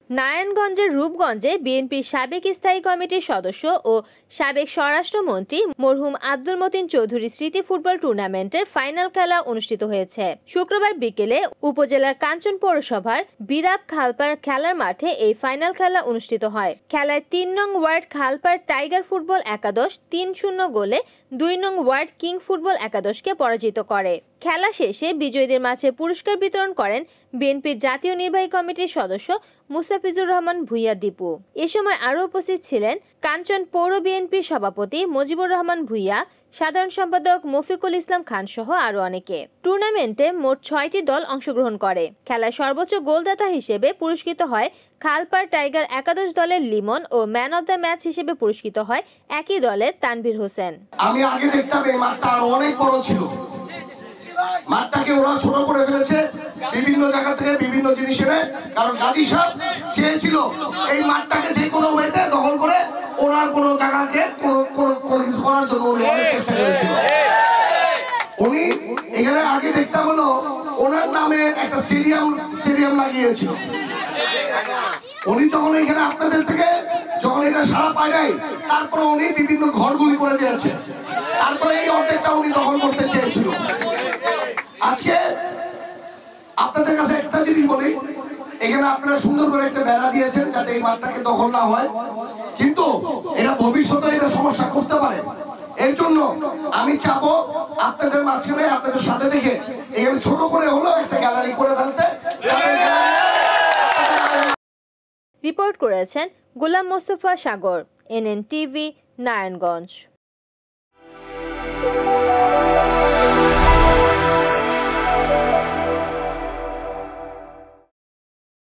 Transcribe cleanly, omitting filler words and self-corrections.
নারায়ণগঞ্জের রূপগঞ্জে বিএনপির সাবেক স্থায়ী কমিটির সদস্য ও সাবেক স্বরাষ্ট্রমন্ত্রী মরহুম আব্দুল মতিন চৌধুরী স্মৃতি ফুটবল টুর্নামেন্টের ফাইনাল খেলা অনুষ্ঠিত হয়েছে। শুক্রবার বিকেলে উপজেলার কাঞ্চন পৌরসভার বিরাব খালপাড় খেলার মাঠে এই ফাইনাল খেলা অনুষ্ঠিত হয়। খেলায় ৩ নং ওয়ার্ড খালপাড় টাইগার ফুটবল একাদশ ৩-০ গোলে ২ নং ওয়ার্ড কিং ফুটবল একাদশকে পরাজিত করে। খেলা শেষে বিজয়ীদের মাঝে পুরস্কার বিতরণ করেন বিএনপির জাতীয় নির্বাহী কমিটির সদস্য মুস্তাফিজুর রহমান ভূঁইয়া দীপু। এ সময় আরও উপস্থিত ছিলেন কাঞ্চন পৌর বিএনপির সভাপতি মুজিবুর রহমান ভূঁইয়া, সাধারণ সম্পাদক মফিকুল ইসলাম খান সহ আরও অনেকে। টুর্নামেন্টে মোট ৬টি দল অংশগ্রহণ করে। খেলায় সর্বোচ্চ গোলদাতা হিসেবে পুরস্কৃত হয় খালপাড় টাইগার একাদশ দলের লিমন ও ম্যান অব দ্য ম্যাচ হিসেবে পুরস্কৃত হয় একই দলের তানভীর হোসেন। আমি আগে দেখতাম এই মাঠটা আরো অনেক বড় ছিল, মাঠটাকে ওরা ছোট করে ফেলেছে বিভিন্ন জায়গা থেকে বিভিন্ন জিনিস এনে, কারণ গাজী সাহেব চেয়েছিল এই মাঠটাকে যে কোনো ওয়েতে দখল করে ওনার কোনো জায়গাকে কোনো কিছু করার জন্য উনি অনেক চেষ্টা করেছিল। উনি এখানে আগে দেখতাম হলো ওনার নামে একটা স্টেডিয়াম লাগিয়েছিল। উনি যখন এখানে আপনাদের থেকে যখন এটা সারা পায় নাই, তারপরে উনি বিভিন্ন ঘরগুলি করে দিয়েছে, তারপরে এই অর্ধেকটা উনি দখল করতে চেয়েছিল। আজকে আপনাদের কাছে একটা জিনিস বলি, এখানে আপনারা সুন্দর করে একটা বেড়া দিয়েছেন যাতে এই মাঠটাকে দখল না হয়, কিন্তু এটা ভবিষ্যতে এটা সমস্যা করতে পারে। এর জন্য আমি চাবো আপনাদের মাঝখানে আপনাদের সাথে দেখে এখানে ছোট করে হলো একটা গ্যালারি করে ফেলতে। রিপোর্ট করেছেন গোলাম মোস্তফা সাগর, NN TV, নারায়ণগঞ্জ।